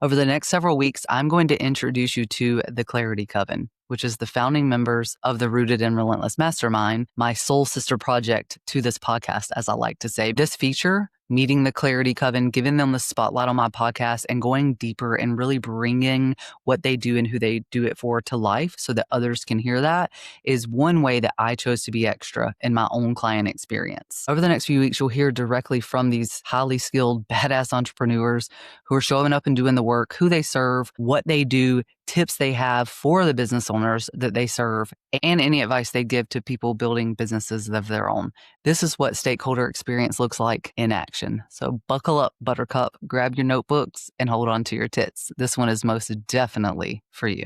Over the next several weeks, I'm going to introduce you to the Clarity Coven, which is the founding members of the Rooted and Relentless Mastermind, my soul sister project to this podcast, as I like to say. This feature, meeting the Clarity Coven, giving them the spotlight on my podcast and going deeper and really bringing what they do and who they do it for to life so that others can hear that, is one way that I chose to be extra in my own client experience. Over the next few weeks, you'll hear directly from these highly skilled, badass entrepreneurs who are showing up and doing the work, who they serve, what they do, tips they have for the business owners that they serve, and any advice they give to people building businesses of their own. This is what stakeholder experience looks like in action. So buckle up, Buttercup, grab your notebooks, and hold on to your tits. This one is most definitely for you.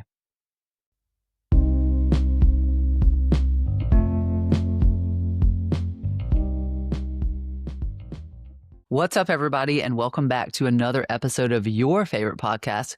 What's up, everybody, and welcome back to another episode of your favorite podcast,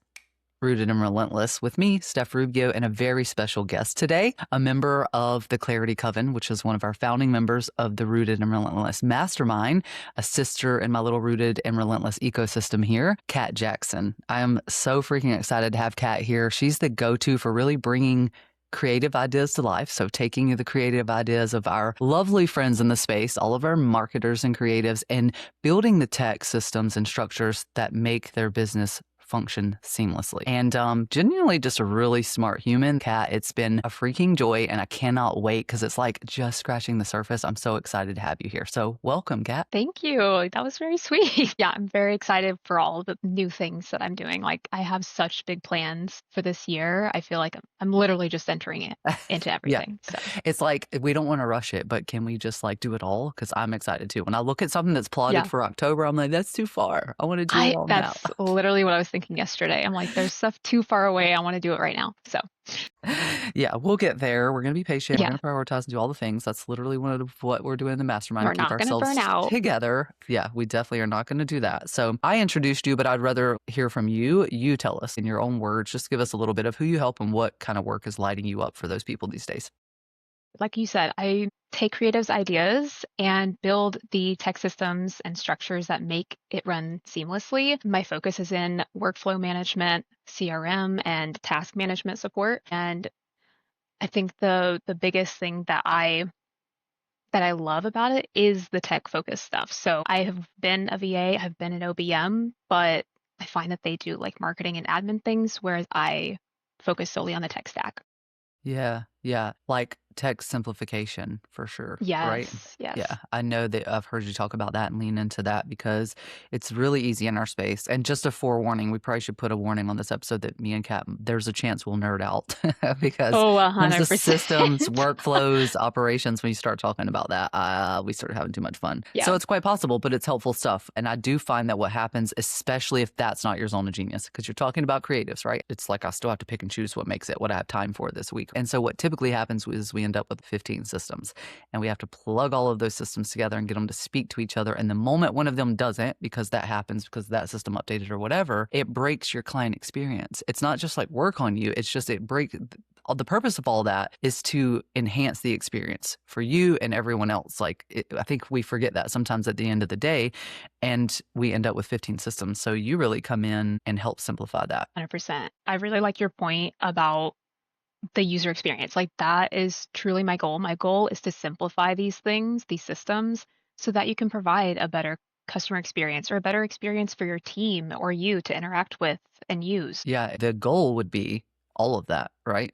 Rooted and Relentless, with me, Steph Rubio, and a very special guest today, a member of the Clarity Coven, which is one of our founding members of the Rooted and Relentless Mastermind, a sister in my little Rooted and Relentless ecosystem here, Kat Jackson. I am so freaking excited to have Kat here. She's the go-to for really bringing creative ideas to life. So taking the creative ideas of our lovely friends in the space, all of our marketers and creatives, and building the tech systems and structures that make their business function seamlessly. And genuinely just a really smart human. Kat, it's been a freaking joy, and I cannot wait because it's like just scratching the surface. I'm so excited to have you here. So welcome, Kat. Thank you. That was very sweet. Yeah, I'm very excited for all the new things that I'm doing. Like, I have such big plans for this year. I feel like I'm literally just entering it into everything. Yeah. So it's like, we don't want to rush it, but can we just like do it all? Because I'm excited too. When I look at something that's plotted for October, I'm like, that's too far. I want to do it all now. That's literally what I was thinking yesterday. I'm like, there's stuff too far away. I want to do it right now. So yeah, we'll get there. We're going to be patient. We're going to prioritize and do all the things. That's literally one of what we're doing in the mastermind. We're keep not going to burn out together. Yeah, we definitely are not going to do that. So I introduced you, but I'd rather hear from you. You tell us in your own words, just give us a little bit of who you help and what kind of work is lighting you up for those people these days. Like you said, I take creatives' ideas and build the tech systems and structures that make it run seamlessly. My focus is in workflow management, CRM, and task management support. And I think the biggest thing that I love about it is the tech focused stuff. So I have been a VA, I've been an OBM, but I find that they do like marketing and admin things, whereas I focus solely on the tech stack. Yeah. Like tech simplification for sure. Yes. Right? Yes. Yeah. I know that I've heard you talk about that and lean into that because it's really easy in our space. And just a forewarning, we probably should put a warning on this episode that me and Kat, there's a chance we'll nerd out because 100%. the systems, workflows, operations, when you start talking about that, we start having too much fun. Yeah. So it's quite possible, but it's helpful stuff. And I do find that what happens, especially if that's not your zone of genius, because you're talking about creatives, right? It's like I still have to pick and choose what makes it what I have time for this week. And so what typically happens is we end up with 15 systems and we have to plug all of those systems together and get them to speak to each other. And the moment one of them doesn't, because that happens because that system updated or whatever, it breaks your client experience. It's not just like work on you. It's just the purpose of all that is to enhance the experience for you and everyone else. I think we forget that sometimes at the end of the day, and we end up with 15 systems. So you really come in and help simplify that. 100%. I really like your point about the user experience. Like, that is truly my goal. My goal is to simplify these things, these systems, so that you can provide a better customer experience or a better experience for your team or you to interact with and use. Yeah, the goal would be all of that, right?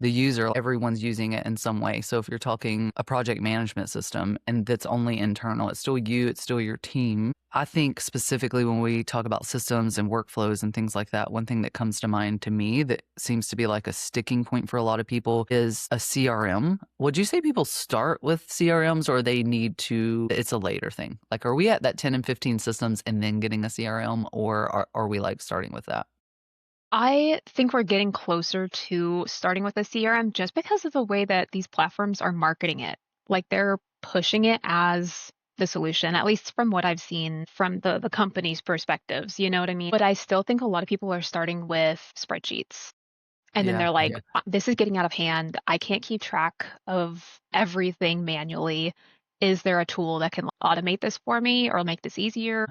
The user, everyone's using it in some way. So if you're talking a project management system and that's only internal, it's still you, it's still your team. I think specifically when we talk about systems and workflows and things like that, one thing that comes to mind to me that seems to be like a sticking point for a lot of people is a CRM. Would you say people start with CRMs or they need to, it's a later thing? Like, are we at that 10 and 15 systems and then getting a CRM, or are we like starting with that? I think we're getting closer to starting with a CRM just because of the way that these platforms are marketing it. Like, they're pushing it as the solution, at least from what I've seen from the company's perspectives, you know what I mean? But I still think a lot of people are starting with spreadsheets. And then they're like, this is getting out of hand. I can't keep track of everything manually. Is there a tool that can automate this for me or make this easier?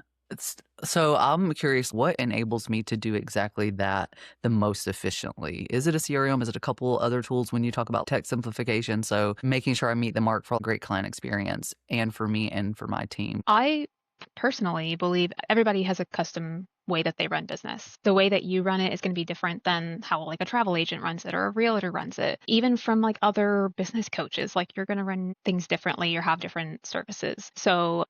So I'm curious, what enables me to do exactly that the most efficiently? Is it a CRM? Is it a couple other tools when you talk about tech simplification? So making sure I meet the mark for a great client experience and for me and for my team. I personally believe everybody has a custom way that they run business. The way that you run it is going to be different than how like a travel agent runs it or a realtor runs it. Even from like other business coaches, like you're going to run things differently or have different services. So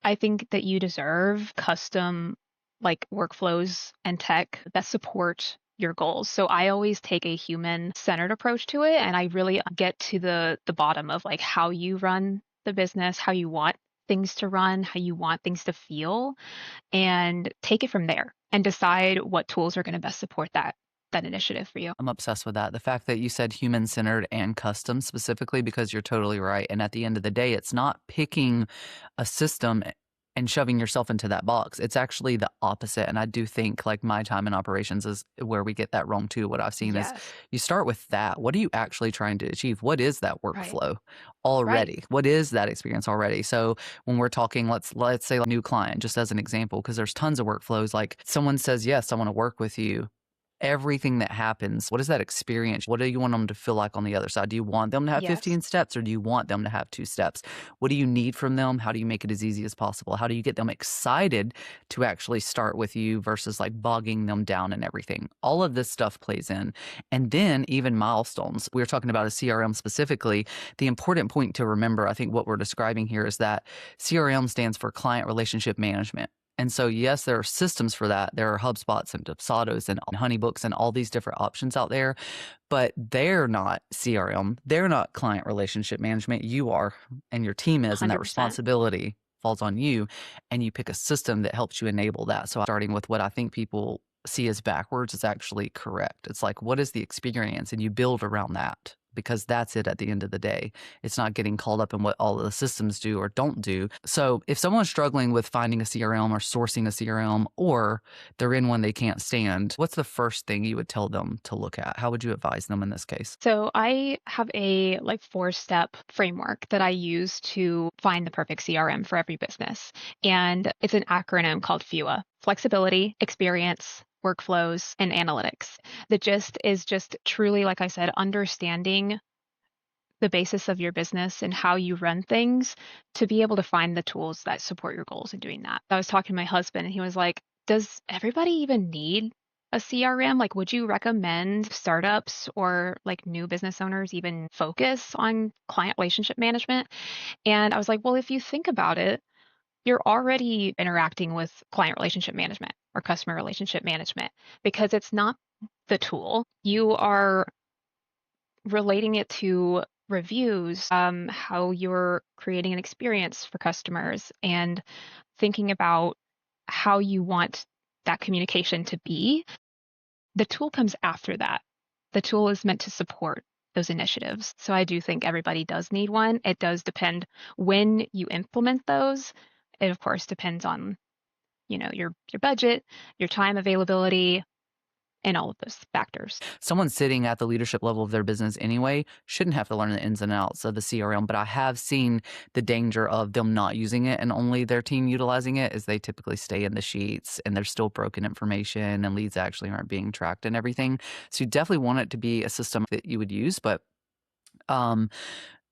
I think that you deserve custom like workflows and tech that support your goals. So I always take a human centered approach to it, and I really get to the bottom of like how you run the business, how you want things to run, how you want things to feel, and take it from there and decide what tools are going to best support that initiative for you. I'm obsessed with that. The fact that you said human centered and custom specifically, because you're totally right. And at the end of the day, it's not picking a system and shoving yourself into that box. It's actually the opposite. And I do think like my time in operations is where we get that wrong too. What I've seen is Yes. you start with that. What are you actually trying to achieve? What is that Right. workflow Right. already? What is that experience already? So when we're talking, let's say a new client, just as an example, because there's tons of workflows. Like someone says, yes, I want to work with you. Everything that happens, what is that experience? What do you want them to feel like on the other side? Do you want them to have Yes. 15 steps or do you want them to have 2 steps? What do you need from them? How do you make it as easy as possible? How do you get them excited to actually start with you versus like bogging them down and everything? All of this stuff plays in. And then even milestones. We were talking about a CRM specifically. The important point to remember, I think what we're describing here is that CRM stands for client relationship management. And so, yes, there are systems for that. There are HubSpots and Dubsados and Honeybooks and all these different options out there, but they're not CRM. They're not client relationship management. You are, and your team is, and that 100%. responsibility falls on you. And you pick a system that helps you enable that. So, starting with what I think people see as backwards is actually correct. It's like, what is the experience? And you build around that because that's it at the end of the day. It's not getting caught up in what all of the systems do or don't do. So if someone's struggling with finding a CRM or sourcing a CRM, or they're in one they can't stand, what's the first thing you would tell them to look at? How would you advise them in this case? So I have a like 4-step framework that I use to find the perfect CRM for every business. And it's an acronym called FEWA: flexibility, experience, workflows, and analytics. The gist is just truly, like I said, understanding the basis of your business and how you run things to be able to find the tools that support your goals in doing that. I was talking to my husband and he was like, does everybody even need a CRM? Like, would you recommend startups or like new business owners even focus on client relationship management? And I was like, well, if you think about it, you're already interacting with client relationship management or customer relationship management because it's not the tool. You are relating it to reviews, how you're creating an experience for customers, and thinking about how you want that communication to be. The tool comes after that. The tool is meant to support those initiatives. So I do think everybody does need one. It does depend when you implement those. It of course depends on, your budget, your time availability, and all of those factors. Someone sitting at the leadership level of their business anyway shouldn't have to learn the ins and outs of the CRM, but I have seen the danger of them not using it and only their team utilizing it, is they typically stay in the sheets and there's still broken information and leads actually aren't being tracked and everything. So you definitely want it to be a system that you would use, but um,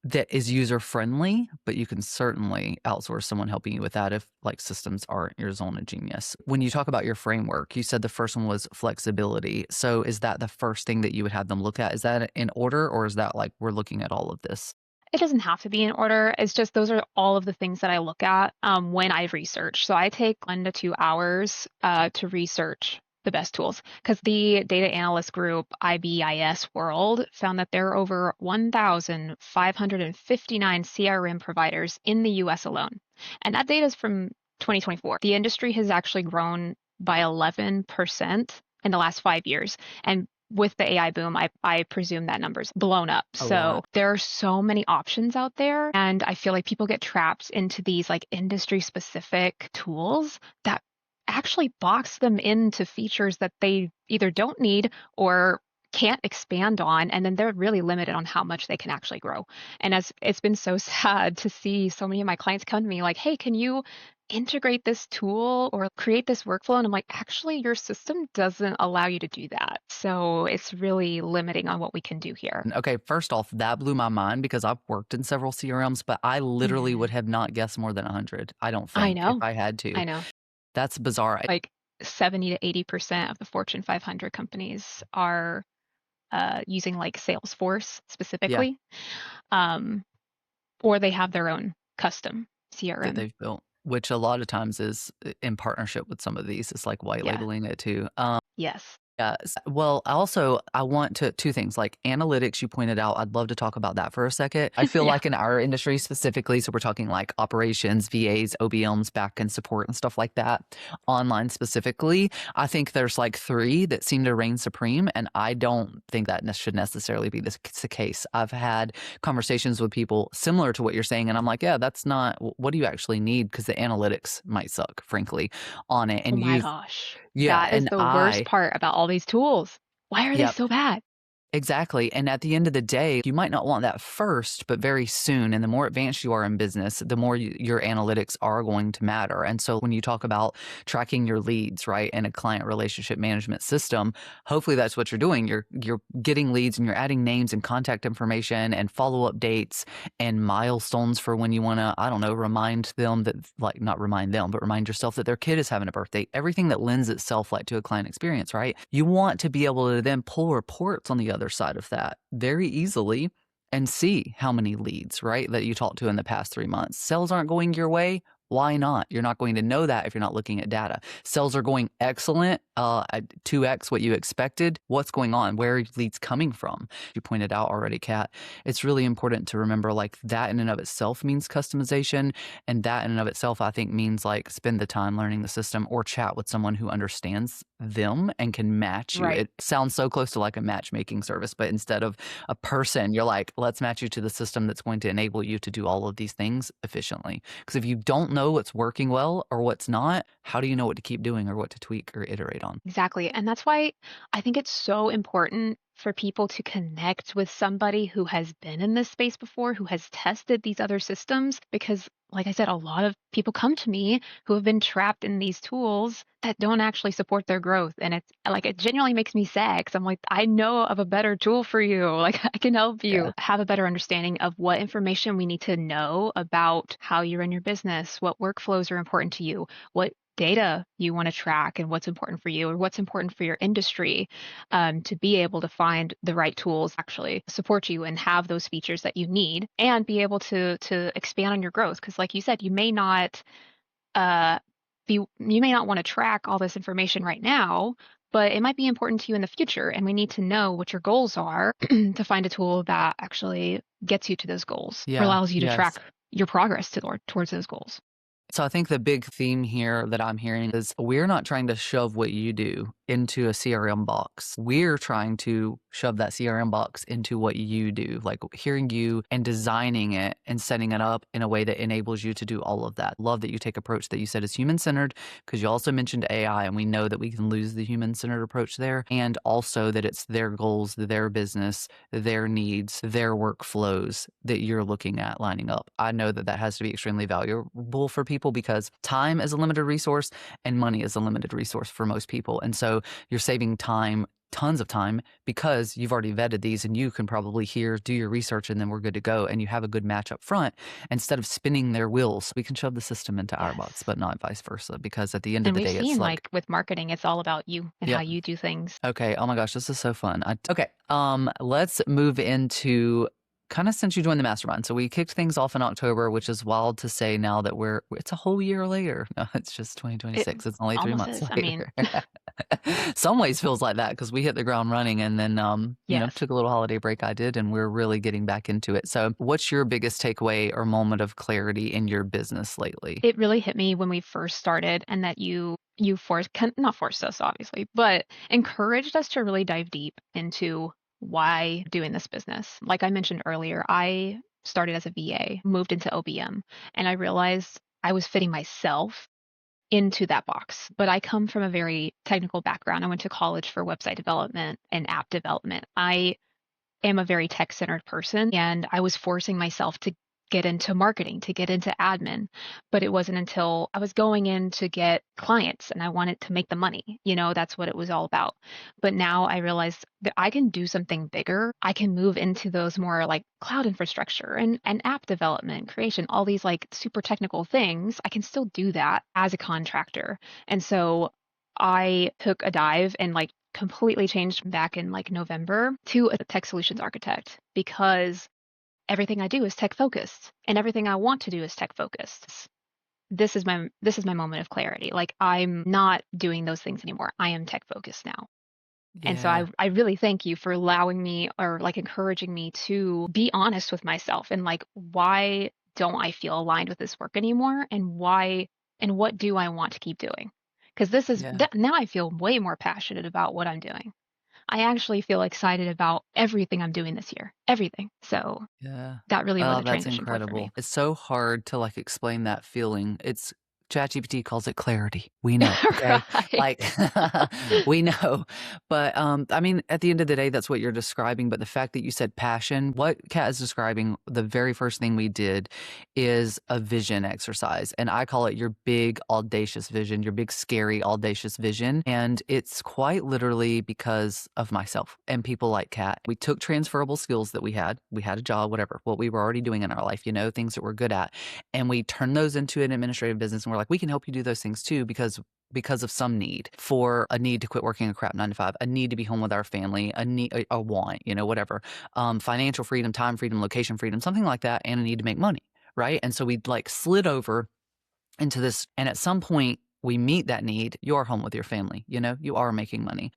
that is user friendly, but you can certainly outsource someone helping you with that if like systems aren't your zone of genius. When you talk about your framework, you said the first one was flexibility. So is that the first thing that you would have them look at? Is that in order, or is that like we're looking at all of this? It doesn't have to be in order. It's just those are all of the things that I look at when I research. So I take 1 to 2 hours to research the best tools because the data analyst group, IBIS World, found that there are over 1,559 CRM providers in the US alone. And that data is from 2024. The industry has actually grown by 11% in the last 5 years. And with the AI boom, I presume that number's blown up. A So lot. there are so many options out there. And I feel like people get trapped into these like industry specific tools that actually box them into features that they either don't need or can't expand on. And then they're really limited on how much they can actually grow. And as it's been so sad to see so many of my clients come to me like, hey, can you integrate this tool or create this workflow. And I'm like, actually, your system doesn't allow you to do that. So it's really limiting on what we can do here. Okay, first off, that blew my mind because I've worked in several CRMs, but I literally would Mhm. have not guessed more than 100. I don't I think if know. I had to. I know. That's bizarre. Like 70 to 80% of the Fortune 500 companies are using like Salesforce Yeah, specifically, um, or they have their own custom that CRM. they've built, which a lot of times is in partnership with some of these. It's like white Yeah. labeling it too. Yes. Yes. Well, I want to two things like analytics you pointed out. I'd love to talk about that for a second. I feel Yeah. like in our industry specifically, so we're talking like operations, VAs, OBMs, back-end support and stuff like that, online specifically. I think there's like three that seem to reign supreme, and I don't think that should necessarily be the case. I've had conversations with people similar to what you're saying, and I'm like, yeah, that's not what do you actually need because the analytics might suck, frankly, on it. Oh And my you've gosh. yeah, That is and the worst part about all these tools. Why are they yep. so bad? Exactly. And at the end of the day, you might not want that first, but very soon. And the more advanced you are in business, the more your analytics are going to matter. And so when you talk about tracking your leads, right, in a client relationship management system, hopefully that's what you're doing. You're getting leads and you're adding names and contact information and follow-up dates and milestones for when you want to, I don't know, remind them that like not remind them, but remind yourself that their kid is having a birthday. Everything that lends itself like to a client experience, right? You want to be able to then pull reports on the other side of that very easily and see how many leads, right, that you talked to in the past 3 months. Sales aren't going your way. Why not? You're not going to know that if you're not looking at data. Sales are going excellent, at 2x what you expected. What's going on? Where are leads coming from? You pointed out already, Kat. It's really important to remember like that in and of itself means customization. And that in and of itself, I think, means like spend the time learning the system or chat with someone who understands them and can match you. Right. It sounds so close to like a matchmaking service, but instead of a person, you're like, let's match you to the system that's going to enable you to do all of these things efficiently. Because if you don't know what's working well or what's not, how do you know what to keep doing or what to tweak or iterate on? Exactly. And that's why I think it's so important for people to connect with somebody who has been in this space before, who has tested these other systems. Because, like I said, a lot of people come to me who have been trapped in these tools that don't actually support their growth. And it's like, it genuinely makes me sad because I'm like, I know of a better tool for you. Like, I can help Yeah. you have a better understanding of what information we need to know about how you run your business, what workflows are important to you, what data you want to track and what's important for you or what's important for your industry, to be able to find the right tools actually support you and have those features that you need and be able to expand on your growth because like you said you may not uh you may not want to track all this information right now, but it might be important to you in the future and we need to know what your goals are to find a tool that actually gets you to those goals or Yeah. allows you to Yes. track your progress towards those goals. So I think the big theme here that I'm hearing is we're not trying to shove what you do into a CRM box. We're trying to shove that CRM box into what you do, like hearing you and designing it and setting it up in a way that enables you to do all of that. Love that you take approach that you said is human-centered because you also mentioned AI and we know that we can lose the human-centered approach there and also that it's their goals, their business, their needs, their workflows that you're looking at lining up. I know that that has to be extremely valuable for people because time is a limited resource and money is a limited resource for most people. And so you're saving time, tons of time, because you've already vetted these and you can probably do your research, and then we're good to go. And you have a good match up front. Instead of spinning their wheels, we can shove the system into our box, Yes. but not vice versa. Because at the end of And the we've day, it's seen like, like with marketing, it's all about you and how yep. you do things. Okay. Oh my gosh, this is so fun. Okay. Let's move into kind of since you joined the mastermind. So we kicked things off in October, which is wild to say now that it's a whole year later. No, it's just It 2026. It's only 3 almost months is. I mean, later. Some ways feels like that because we hit the ground running and then, yes, took a little holiday break. I did, and we're really getting back into it. So what's your biggest takeaway or moment of clarity in your business lately? it really hit me when we first started and that you not forced us obviously, but encouraged us to really dive deep into why doing this business. Like I mentioned earlier, I started as a VA, moved into OBM, and I realized I was fitting myself into that box. But I come from a very technical background. I went to college for website development and app development. I am a very tech centered person, and I was forcing myself to get into marketing, to get into admin. But it wasn't until I was going in to get clients and I wanted to make the money. That's what it was all about. But now I realized that I can do something bigger. I can move into those more like cloud infrastructure and app development, creation, all these like super technical things. I can still do that as a contractor. And so I took a dive and like completely changed back in like November to a tech solutions architect because everything I do is tech focused and everything I want to do is tech focused. This is my moment of clarity. Like I'm not doing those things anymore. I am tech focused now. And so Yeah. I really thank you for allowing me or like encouraging me to be honest with myself and like why don't I feel aligned with this work anymore and what do I want to keep doing? Because Yeah. now I feel way more passionate about what I'm doing. I actually feel excited about everything I'm doing this year. Everything. So Yeah. that really was Oh, a that's transition point for me. incredible. It's so hard to like explain that feeling. It's ChatGPT calls it clarity. We know, okay? Right. Like we know. But I mean, at the end of the day, that's what you're describing. But the fact that you said passion, what Kat is describing, the very first thing we did is a vision exercise. And I call it your big audacious vision, your big scary audacious vision. And it's quite literally because of myself and people like Kat. We took transferable skills that we had a job, whatever, what we were already doing in our life, things that we're good at. And we turned those into an administrative business. And we're like, we can help you do those things too because of some need for a need to quit working a crap 9 to 5, a need to be home with our family, a need, a want, whatever, financial freedom, time freedom, location freedom, something like that, and a need to make money. Right. And so we like slid over into this. And at some point we meet that need. You're home with your family, you are making money.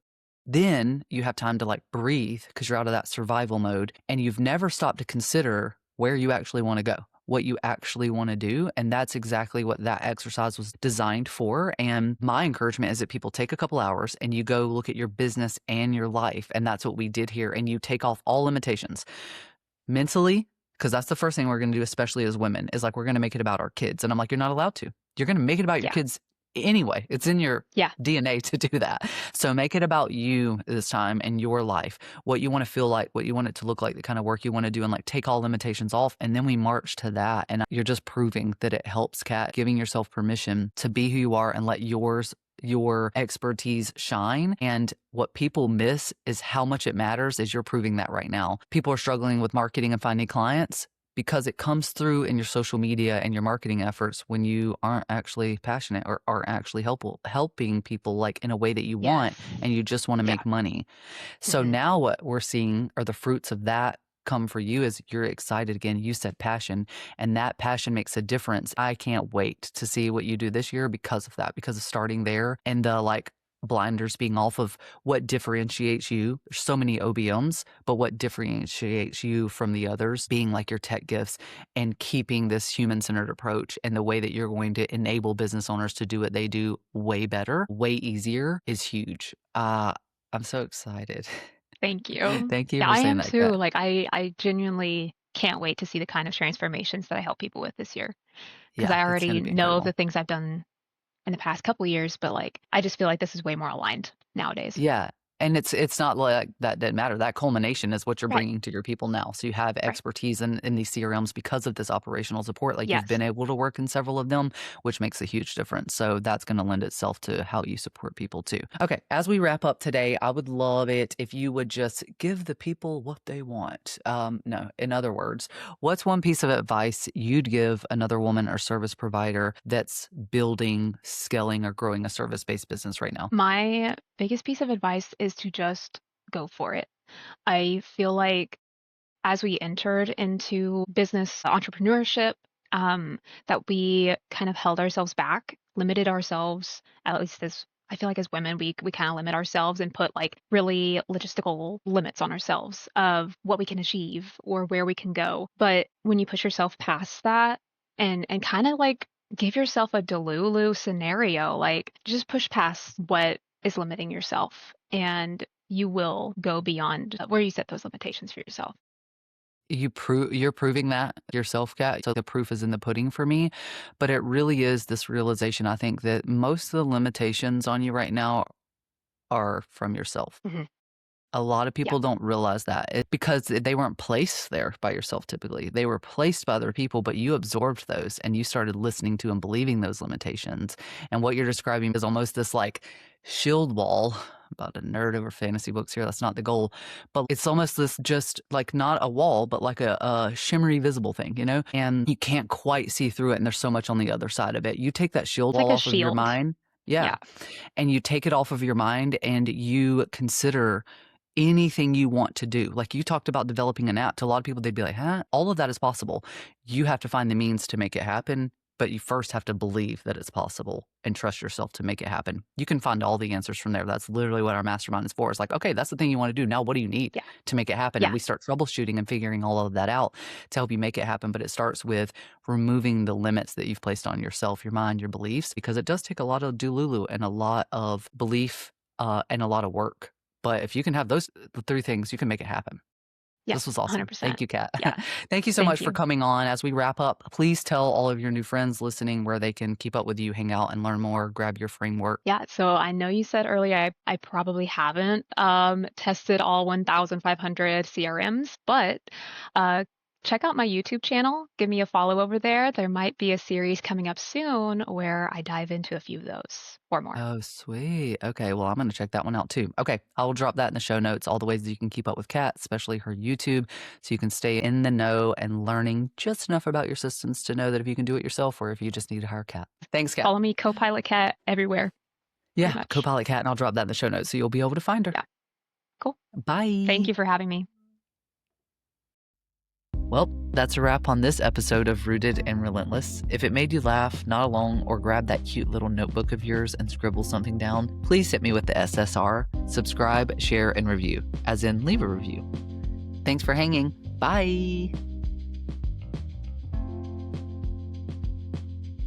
Then you have time to like breathe because you're out of that survival mode and you've never stopped to consider where you actually want to go, what you actually want to do. And that's exactly what that exercise was designed for. And my encouragement is that people take a couple hours and you go look at your business and your life. And that's what we did here. And you take off all limitations mentally, because that's the first thing we're going to do, especially as women, is like we're going to make it about our kids. And I'm like, you're not allowed to. You're going to make it about your Yeah. kids anyway. It's in your Yeah. DNA to do that. So make it about you this time and your life, what you want to feel like, what you want it to look like, the kind of work you want to do, and like take all limitations off. And then we march to that. And you're just proving that it helps, Kat, giving yourself permission to be who you are and let your expertise shine. And what people miss is how much it matters, as you're proving that right now. People are struggling with marketing and finding clients because it comes through in your social media and your marketing efforts when you aren't actually passionate or aren't actually helping people like in a way that you want, Yes. and you just want to Yeah. make money. So Hmm. now what we're seeing are the fruits of that come for you is you're excited again. You said passion, and that passion makes a difference. I can't wait to see what you do this year because of that, because of starting there and the like blinders being off of what differentiates you. There's so many OBMs, but what differentiates you from the others being like your tech gifts and keeping this human-centered approach and the way that you're going to enable business owners to do what they do way better, way easier is huge. I'm so excited. Thank you. Thank you Yeah, for I saying am that, too. Kat. Like I genuinely can't wait to see the kind of transformations that I help people with this year because Yeah, I it's going already to be know of the incredible. things I've done in the past couple years, but like I just feel like this is way more aligned nowadays. Yeah. And it's not like that didn't matter. That culmination is what you're Right. bringing to your people now. So you have Right. expertise in these CRMs because of this operational support. Like you've Yes. been able to work in several of them, which makes a huge difference. So that's going to lend itself to how you support people too. Okay. As we wrap up today, I would love it if you would just give the people what they want. No, in other words, what's one piece of advice you'd give another woman or service provider that's building, scaling, or growing a service-based business right now? My biggest piece of advice is to just go for it. I feel like as we entered into business entrepreneurship, that we kind of held ourselves back, limited ourselves, at least as I feel like as women, we kind of limit ourselves and put like really logistical limits on ourselves of what we can achieve or where we can go. But when you push yourself past that and kind of like give yourself a Delulu scenario, like just push past what is limiting yourself and you will go beyond where you set those limitations for yourself. You're proving that yourself, Kat. So the proof is in the pudding for me. But it really is this realization, I think, that most of the limitations on you right now are from yourself. Mhm. A lot of Yeah. people don't realize that because they weren't placed there by yourself typically. They were placed by other people, but you absorbed those and you started listening to and believing those limitations. And what you're describing is almost this like shield wall. About to nerd over fantasy books here. That's not the goal. But it's almost this just like not a wall, but like a shimmery visible thing, you know? And you can't quite see through it. And there's so much on the other side of it. You take that shield It's like wall a off of your shield. mind. Yeah. Yeah. And you take it off of your mind and you consider anything you want to do. Like you talked about developing an app. To a lot of people, they'd be like, huh? All of that is possible. You have to find the means to make it happen, but you first have to believe that it's possible and trust yourself to make it happen. You can find all the answers from there. That's literally what our mastermind is for. It's like, okay, that's the thing you want to do. Now, what do you need Yeah. to make it happen? Yeah. And we start troubleshooting and figuring all of that out to help you make it happen. But it starts with removing the limits that you've placed on yourself, your mind, your beliefs, because it does take a lot of doolulu and a lot of belief and a lot of work. But if you can have those three things, you can make it happen. Yeah. This was awesome. 100%. Thank you, Kat. Yeah. Thank you so Thank much for you. coming on. As we wrap up, please tell all of your new friends listening where they can keep up with you, hang out, and learn more, grab your framework. Yeah, so I know you said earlier I probably haven't tested all 1,500 CRMs, but uh, check out my YouTube channel. Give me a follow over there. There might be a series coming up soon where I dive into a few of those or more. Oh, sweet. Okay, well, I'm going to check that one out too. Okay, I will drop that in the show notes, all the ways that you can keep up with Kat, especially her YouTube, so you can stay in the know and learning just enough about your systems to know that if you can do it yourself or if you just need to hire Kat. Thanks, Kat. Follow me, Copilot Cat, everywhere. Yeah, Pretty much. Copilot Kat, and I'll drop that in the show notes so you'll be able to find her. Yeah. Cool. Bye. Thank you for having me. Well, that's a wrap on this episode of Rooted and Relentless. If it made you laugh, not alone, or grab that cute little notebook of yours and scribble something down, please hit me with the SSR, subscribe, share, and review, as in leave a review. Thanks for hanging. Bye.